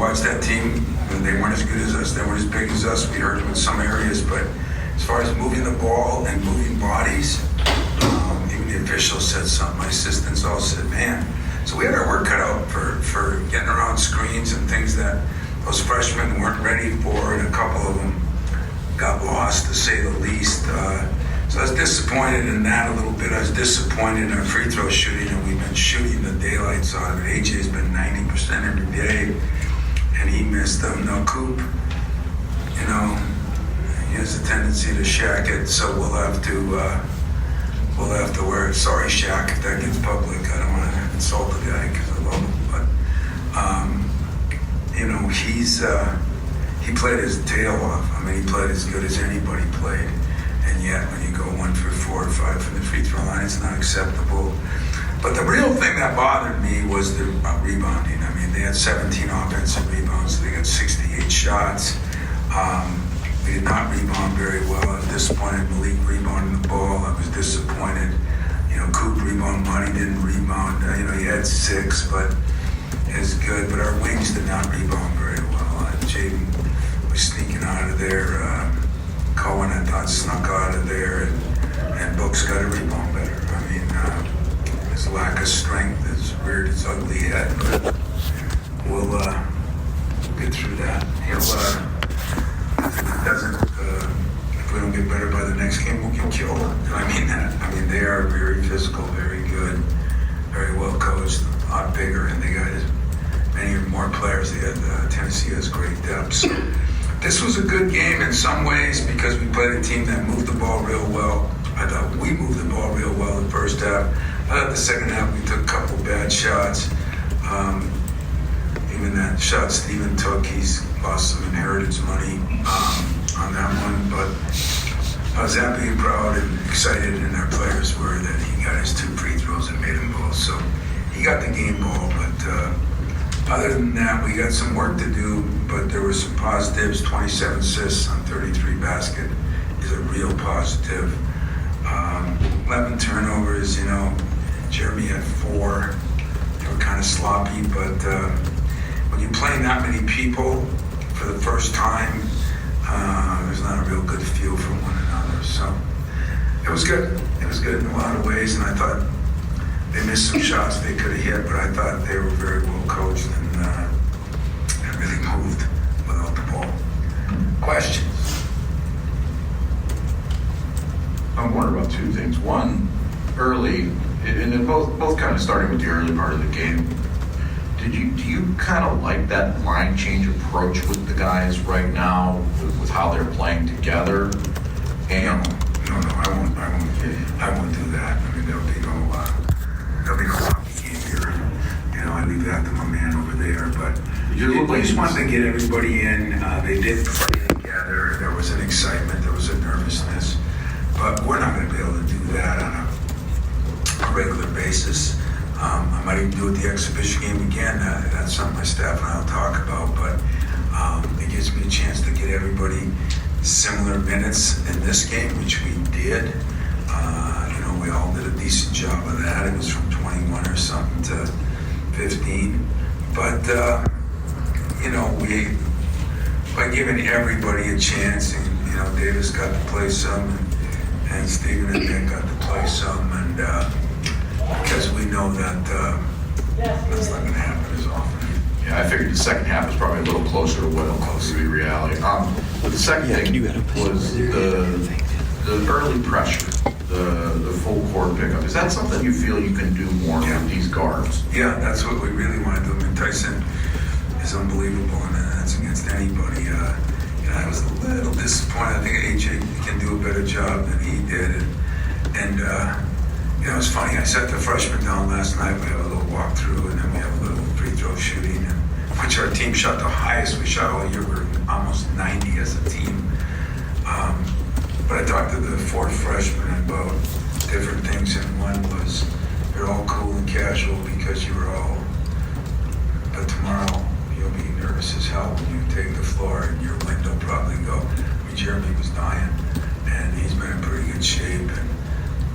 watched that team. They weren't as good as us. They weren't as big as us. We hurt them in some areas, but as far as moving the ball and moving bodies, even the officials said something. My assistants all said, man. So we had our work cut out for getting around screens and things that those freshmen weren't ready for, and a couple of them got lost, to say the least. So I was disappointed in that a little bit. I was disappointed in our free throw shooting, and we've been shooting the daylights out of it. AJ's been 90% every day, and he missed them. No, Coop, you know, he has a tendency to shack it, so we'll have to wear it. Sorry, Shaq, if that gets public. I don't want to insult the guy because I love him, but you know, he played his tail off. I mean, he played as good as anybody played, and yet when you go 1 for 4 or 5 from the free throw line, it's not acceptable. But the real thing that bothered me was the rebounding. I mean, they had 17 offensive rebounds, so they got 68 shots. We did not rebound very well. I was disappointed. Malik rebounded the ball. I was disappointed. You know, Coop rebounded. Monty didn't rebound. You know, he had 6, but it's good. But our wings did not rebound very well. Jaden was sneaking out of there. Cohen, I thought, snuck out of there. And Book's got to rebound better. I mean, his lack of strength is reared its ugly head. But we'll get through that. If we don't get better by the next game, we'll get killed. I mean that. I mean, they are very physical, very good, very well coached, a lot bigger, and they got many more players. They had Tennessee has great depth. So this was a good game in some ways because we played a team that moved the ball real well. I thought we moved the ball real well in the first half. I thought the second half we took a couple bad shots. Even that shot Steven took, he's lost some inheritance money on that one, but I was happy and proud and excited, and our players were, that he got his 2 free throws and made them both. So he got the game ball, but other than that, we got some work to do, but there were some positives. 27 assists on 33 basket is a real positive. 11 turnovers, you know, Jeremy had 4. They were kind of sloppy, but when you're playing that many people for the first time, there's not a real good feel for one another. So it was good. It was good in a lot of ways, and I thought they missed some shots they could have hit, but I thought they were very well coached and really moved without the ball. Questions? I'm wondering about 2 things. One, early, and then both kind of starting with the early part of the game. Do you kind of like that line change approach with the guys right now, with how they're playing together? And No, I won't do that. I mean, there'll be no behavior. You know, I leave that to my man over there. But we just wanted to get everybody in. They did play together. There was an excitement. There was a nervousness. But we're not going to be able to do that on a regular basis. I might even do it the exhibition game again. That's something my staff and I will talk about, but it gives me a chance to get everybody similar minutes in this game, which we did. You know, we all did a decent job of that. It was from 21 or something to 15. But, you know, by giving everybody a chance, and, you know, Davis got to play some, and Steven and Nick got to play some, and because we know that that's not going to happen as often. yeah, I figured the second half was probably a little closer to what will be reality. But the second thing was the early pressure, the full court pickup. Is that something you feel you can do more with these guards? Yeah, that's what we really want to do. I mean, Tyson is unbelievable, and that's against anybody. You know, I was a little disappointed. I think AJ can do a better job than he did, and you know, it's funny. I sat the freshmen down last night. We have a little walkthrough, and then we have a little free throw shooting, which our team shot the highest we shot all year. We're almost 90 as a team. But I talked to the 4 freshmen about different things, and one was you're all cool and casual because you were all. But tomorrow you'll be nervous as hell when you take the floor, and your wind will probably go. I mean, Jeremy was dying, and he's been in pretty good shape, and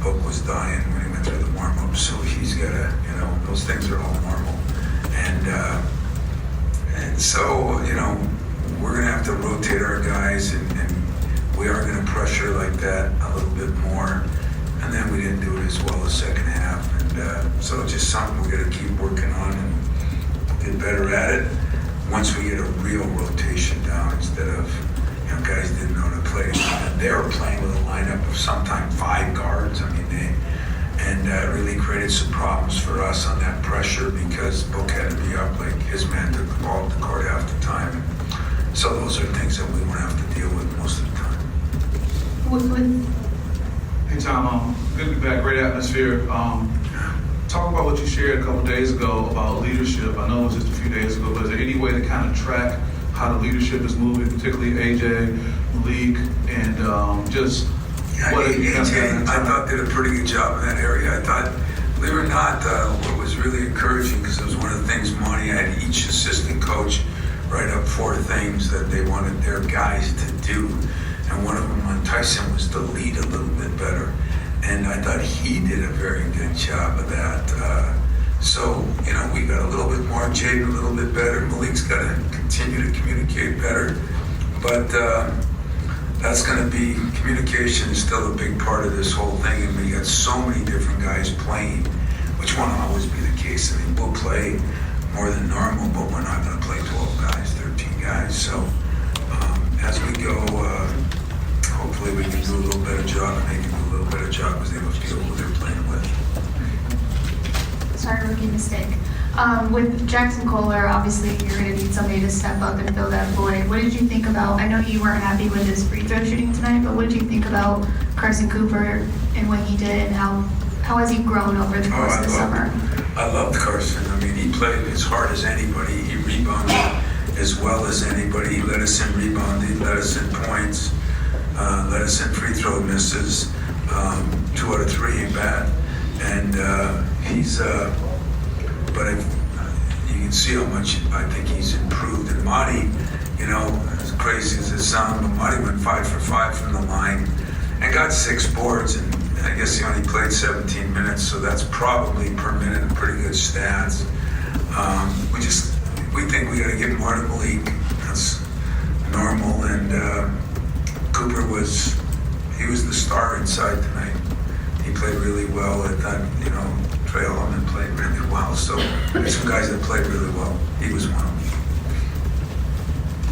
Book was dying when he went through the warm-up, so he's got to, you know, those things are all normal. And And so, we're going to have to rotate our guys, and we are going to pressure like that a little bit more. And then we didn't do it as well the second half. And so it's just something we got to keep working on and get better at it once we get a real rotation down instead of, guys didn't know to play. And they were playing with a lineup of sometimes 5 guards. And really created some problems for us on that pressure because Book had to be up, like his man took the ball to the court half the time. So those are things that we won't have to deal with most of the time. Hey Tom, good to be back, great atmosphere. Talk about what you shared a couple days ago about leadership. I know it was just a few days ago, but is there any way to kind of track how the leadership is moving, particularly AJ, Malik, and just AJ, I thought did a pretty good job in that area. I thought, believe it or not, what was really encouraging, because it was one of the things Monty had each assistant coach write up 4 things that they wanted their guys to do. And one of them on Tyson was to lead a little bit better. And I thought he did a very good job of that. So, we got a little bit more, Jaden a little bit better. Malik's got to continue to communicate better. But that's going to be, communication is still a big part of this whole thing. And we got so many different guys playing, which won't always be the case. We'll play more than normal, but we're not going to play 12 guys, 13 guys. So as we go, hopefully we can do a little better job, and they can do a little better job because they have a feel who they're playing with. Sorry, rookie mistake. With Jackson Kohler, obviously you're going to need somebody to step up and fill that void. What did you think about, I know you weren't happy with his free throw shooting tonight, but what did you think about Carson Cooper and what he did, and how has he grown over the course of the summer? I loved Carson. He played as hard as anybody. He rebounded as well as anybody. He led us in rebounding, led us in points, led us in free throw misses. 2 out of 3 ain't bad. And but you can see how much I think he's improved. And Marty, as crazy as it sounds, but Marty went 5 for 5 from the line and got 6 boards. And I guess he only played 17 minutes, so that's probably per minute pretty good stats. We think we got to get more to Malik. That's normal. And Cooper was the star inside tonight. He played really well. I thought, Trey Allman played really well. So there's some guys that played really well. He was one of them.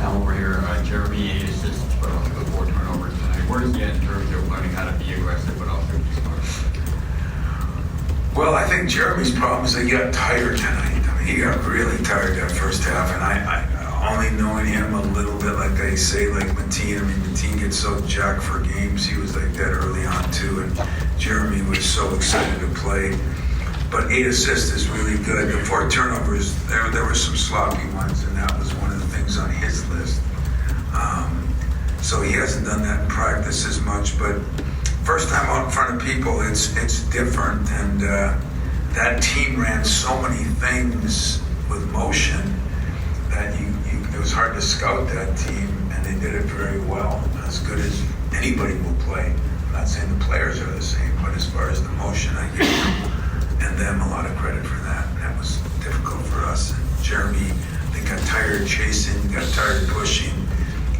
Now over here, Jeremy 8 assists, but also 4 turnovers tonight. Where does he at in terms of learning how to be aggressive, but also be smart? Well, I think Jeremy's problem is that he got tired tonight. He got really tired that first half, and I only knowing him a little bit, like they say, like Mateen. Mateen gets so jacked for games. He was like that early on too, and Jeremy was so excited to play. But 8 assists is really good. The 4 turnovers, there were some sloppy ones, and that was one of the things on his list. So he hasn't done that in practice as much, but first time out in front of people, it's different. And that team ran so many things with motion that it was hard to scout that team, and they did it very well, as good as anybody will play. I'm not saying the players are the same, but as far as the motion, I give them and them a lot of credit for that. And that was difficult for us. And Jeremy, they got tired chasing, got tired pushing,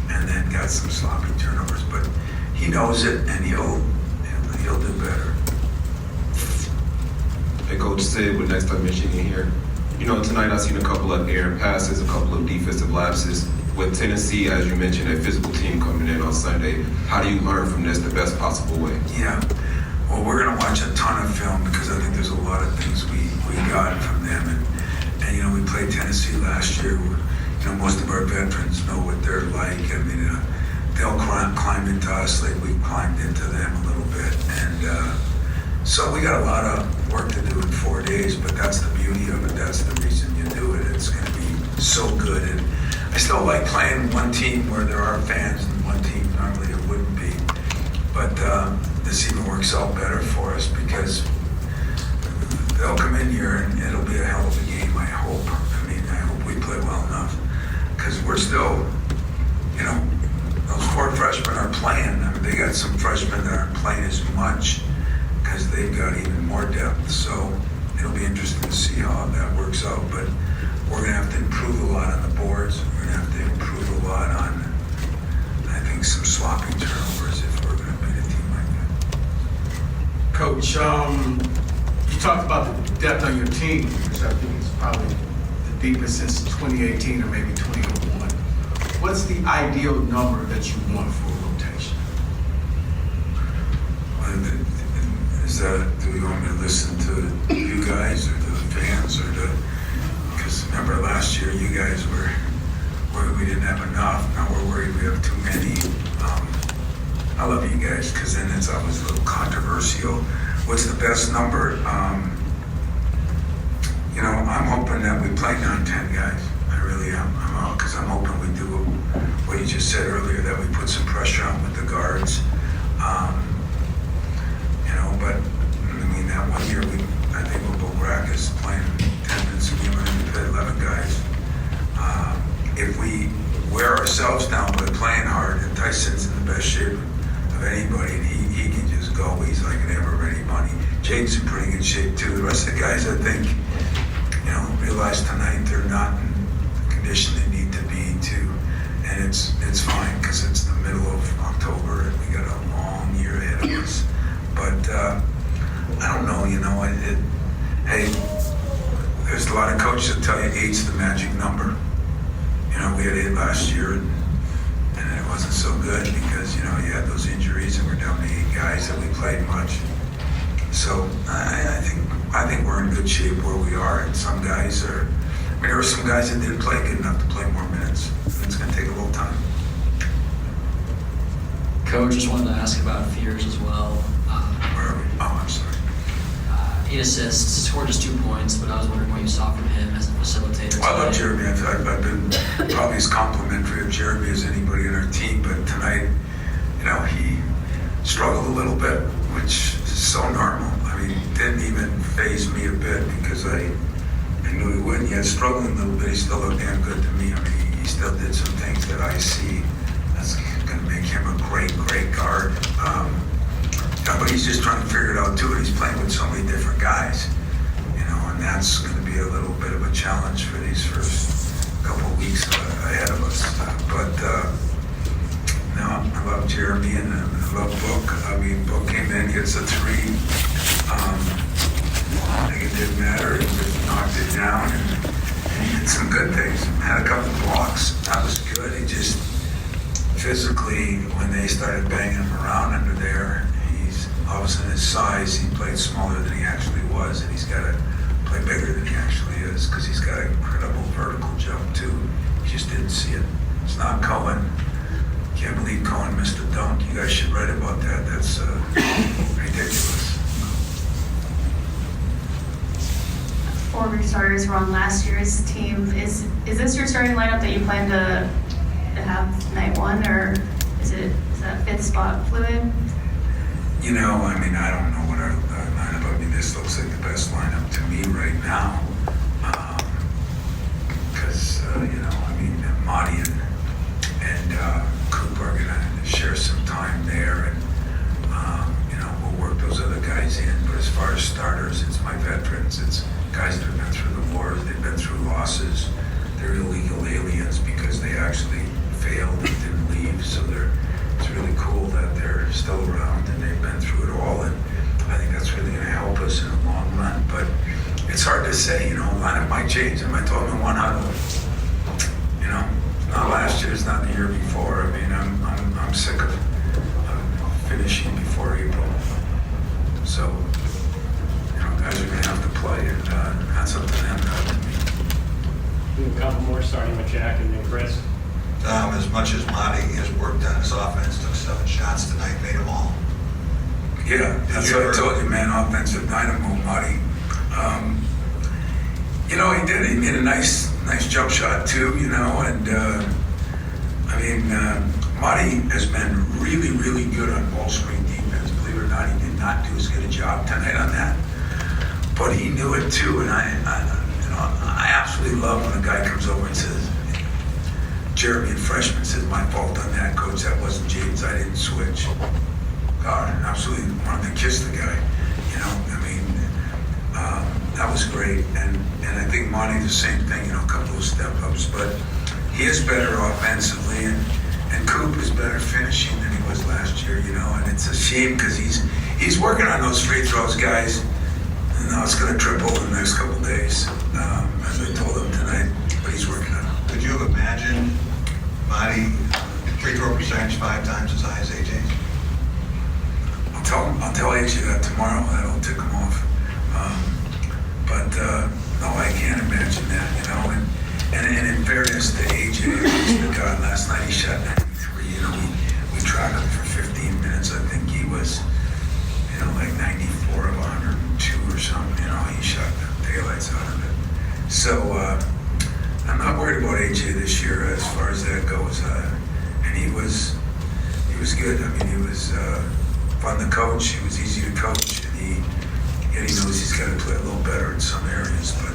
and then got some sloppy turnovers. But he knows it, and he'll do better. Hey, Coach Sid with Next Up Michigan here. Tonight I've seen a couple of errant passes, a couple of defensive lapses. With Tennessee, as you mentioned, a physical team coming in on Sunday, how do you learn from this the best possible way? Yeah. Well, we're going to watch a ton of film because I think there's a lot of things we got from them. And we played Tennessee last year. Most of our veterans know what they're like. They'll climb into us like we climbed into them a little bit. And so we got a lot of work to do in 4 days, but that's the beauty of it. That's the reason you do it. It's going to be so good. And I still like playing one team where there are fans, and one team normally it wouldn't be. But this even works out better for us because they'll come in here and it'll be a hell of a game, I hope. I hope we play well enough because we're still, those 4 freshmen are playing. They got some freshmen that aren't playing as much because they've got even more depth. So it'll be interesting to see how that works out. But we're gonna have to improve a lot on the boards. We're gonna have to improve a lot on, I think, some sloppy turnovers if we're gonna beat a team like that. Coach, you talked about the depth on your team, which I think is probably the deepest since 2018 or maybe 2001. What's the ideal number that you want for a rotation? Do we want me to listen to you guys or to the fans or to, because remember last year you guys were worried we didn't have enough. Now we're worried we have too many. I love you guys because then it's always a little controversial. What's the best number? I'm hoping that we play 9-10 guys. I really am. Because I'm hoping we do what you just said earlier, that we put some pressure on with the guards. But I mean, that 1 year, I think Bobrak is playing 10 minutes a game and we play 11 guys. If we wear ourselves down by playing hard, and Tyson's in the best shape of anybody, and he can just go. He's like an ever-ready bunny. Jake's in pretty good shape too. The rest of the guys, I think, realize tonight they're not in the condition they need to be too. And it's fine because it's the middle of October and we got a long year ahead of us. But I don't know, hey, there's a lot of coaches that tell you 8's the magic number. We had 8 last year and it wasn't so good because, you had those injuries and we're down to 8 guys that we played much. So I think we're in good shape where we are, and some guys are. There were some guys that didn't play good enough to play more minutes. It's going to take a little time. Coach, just wanted to ask about Fears as well. Where are we? Oh, I'm sorry. 8 assists, scored just 2 points, but I was wondering what you saw from him as a facilitator. I love Jeremy. I've been probably as complimentary of Jeremy as anybody on our team, but tonight, he struggled a little bit, which is so normal. Didn't even faze me a bit because I knew he wouldn't. He had struggled a little bit. He still looked damn good to me. He still did some things that I see that's going to make him a great guard. But he's just trying to figure it out too, and he's playing with so many different guys, and that's going to be a little bit of a challenge for these first couple of weeks ahead of us. No, I love Jeremy and I love Book. Book came in, gets a 3. I think it didn't matter. He just knocked it down and he did some good things. Had a couple blocks. That was good. He just physically, when they started banging him around under there, he's all of a sudden his size, he played smaller than he actually was, and he's got to play bigger than he actually is because he's got an incredible vertical jump too. He just didn't see it. It's not Cohen. Can't believe Cohen missed a dunk. You guys should write about that. That's ridiculous. 4 restarters were on last year's team. Is this your starting lineup that you plan to have night 1, or is that 5th spot fluid? I don't know what our lineup. This looks like the best lineup to me right now. Because Monty and Cooper are gonna share some time there, and we'll work those other guys in. But as far as starters, it's my veterans. It's guys that have been through the wars, they've been through losses. They're illegal aliens because they actually failed and didn't leave. So it's really cool that they're still around and they've been through it all. And I think that's really going to help us in the long run. But it's hard to say. Lineup might change. I might throw them in one huddle. Not last year, it's not the year before. I'm sick of finishing before April. So, guys are going to have to play, and that's up to them, not to me. A couple more, starting with Jack and then Chris. As much as Monty has worked on his offense, took 7 shots tonight, made them all. Yeah, that's what I told you, man. Offensive dynamo, Marty. He did. He made a nice jump shot too. Marty has been really, really good on ball screen defense. Believe it or not, he did not do as good a job tonight on that. But he knew it too, and I absolutely love when a guy comes over and says, Jeremy, a freshman, says, my fault on that, coach. That wasn't James. I didn't switch. God, absolutely wanted to kiss the guy. that was great. And I think Monty, the same thing, you know, a couple of step-ups. But he is better offensively, and Coop is better finishing than he was last year, you know. And it's a shame because he's working on those free throws, guys. And now it's going to triple in the next couple of days, as I told him tonight. But he's working on it. Could you have imagined Marty free throw percentage 5 times as high as AJ's? I'll tell AJ that tomorrow. That'll tick him off. No, I can't imagine that, you know. And in fairness to AJ, the guy last night, he shot 93. You know, we tracked him for 15 minutes. I think he was, you know, like 94 of 102 or something. You know, he shot the daylights out of it. So I'm not worried about AJ this year as far as that goes. And he was good. I mean, he was fun to coach. He was easy to coach, and he knows he's got to play a little better in some areas. But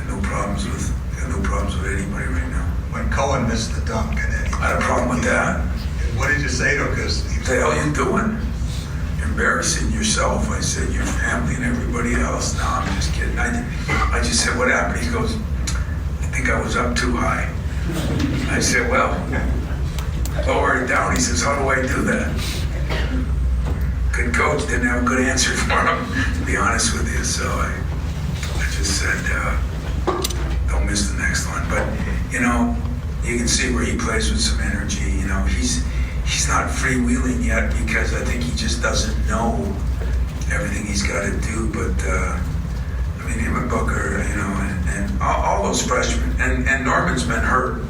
no problems with anybody right now. When Cohen missed the dunk, and then I had a problem with that. What did you say to him? Because What the hell are you doing? Embarrassing yourself. I said, your family and everybody else. No, I'm just kidding. I just said, what happened? He goes, I think I was up too high. I said, well, lower it down. He says, how do I do that? Good coach, didn't have a good answer for him, to be honest with you. So I just said, don't miss the next one. But, you know, you can see where he plays with some energy. You know, he's not freewheeling yet because I think he just doesn't know everything he's got to do. But, I mean, him and Booker, you know, and all those freshmen. And Norman's been hurt.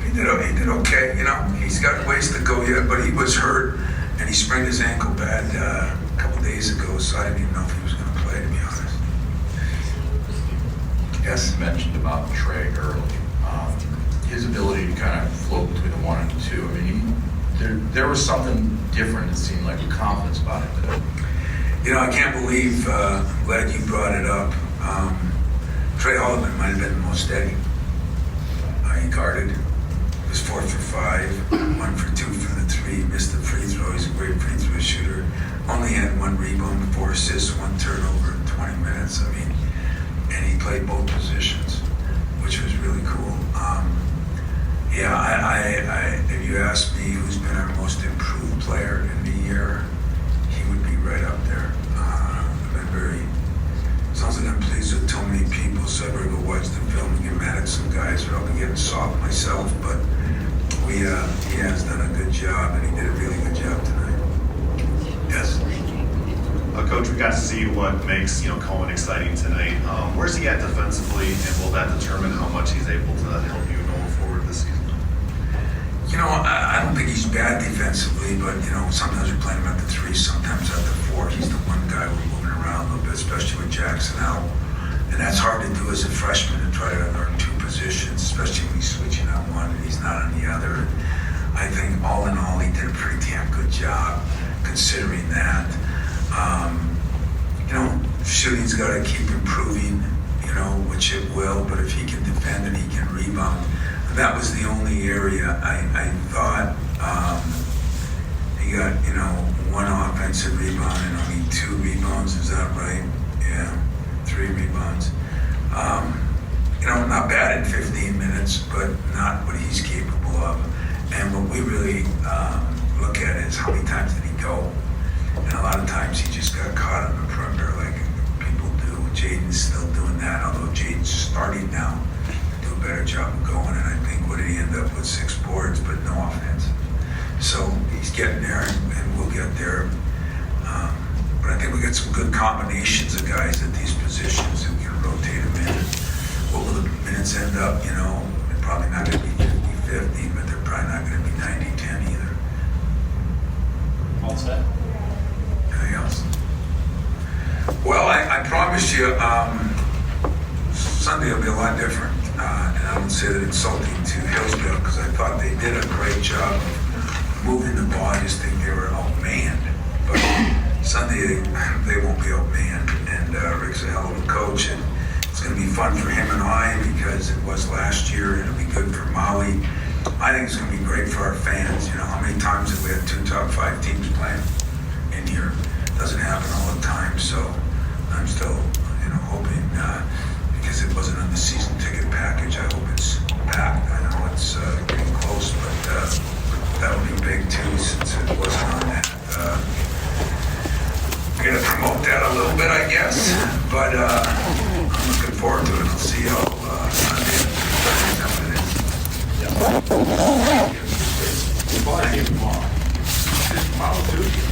He did okay, you know. He's got ways to go yet, but he was hurt, and he sprained his ankle bad a couple days ago, so I didn't even know if he was going to play, to be honest. Yes? You mentioned about Trey early. His ability to kind of float between the 1 and 2. I mean, there was something different, it seemed like, with confidence about him today. You know, I can't believe, I'm glad you brought it up. Trey Holloman might have been the most steady. He guarded. He was 4 for 5, 1 for 2 from the 3, missed the free throw. He's a great free throw shooter. Only had 1 rebound, 4 assists, 1 turnover in 20 minutes. I mean, and he played both positions, which was really cool. If you ask me who's been our most improved player in the year, he would be right up there. I've been very, sounds like I'm pleased with too many people, so I better go watch the film and get mad at some guys, or I'll be getting soft myself. But he has done a good job, and he did a really good job tonight. Yes. Coach, we got to see what makes Cohen exciting tonight. Where's he at defensively, and will that determine how much he's able to help you going forward this season? You know, I don't think he's bad defensively, but sometimes we're playing him at the 3, sometimes at the 4. He's the one guy we're moving around a little bit, especially with Jackson out, and that's hard to do as a freshman to try to learn 2 positions, especially when he's switching on one and he's not on the other. I think all in all, he did a pretty damn good job considering that. Shooting's got to keep improving, which it will, but if he can defend and he can rebound, that was the only area I thought he got, 1 offensive rebound and only 2 rebounds, is that right? Yeah, 3 rebounds. Not bad in 15 minutes, but not what he's capable of. And what we really look at is how many times did he go? And a lot of times he just got caught on the perimeter like people do. Jaden's still doing that, although Jaden's starting now to do a better job of going. And I think what did he end up with 6 boards, but no offense. So he's getting there, and we'll get there. But I think we got some good combinations of guys at these positions who can rotate them in. What will the minutes end up? They're probably not going to be 50-50, but they're probably not going to be 90-10 either. All set? Anything else? Well, I promise you, Sunday will be a lot different. And I don't say that insulting to Hillsdale, because I thought they did a great job of moving the ball. I just think they were outmanned. But Sunday, they won't be outmanned. And Rick's a hell of a coach. And it's going to be fun for him and I, because it was last year, and it'll be good for Molly. I think it's going to be great for our fans. How many times have we had 2 top 5 teams playing in here? doesn't happen all the time, so I'm still, hoping, because it wasn't on the season ticket package, I hope it's packed. I know it's getting close, but that'll be big too, since it wasn't on that. We're gonna promote that a little bit, I guess, but I'm looking forward to it. I'll see y'all Sunday. Tomorrow too.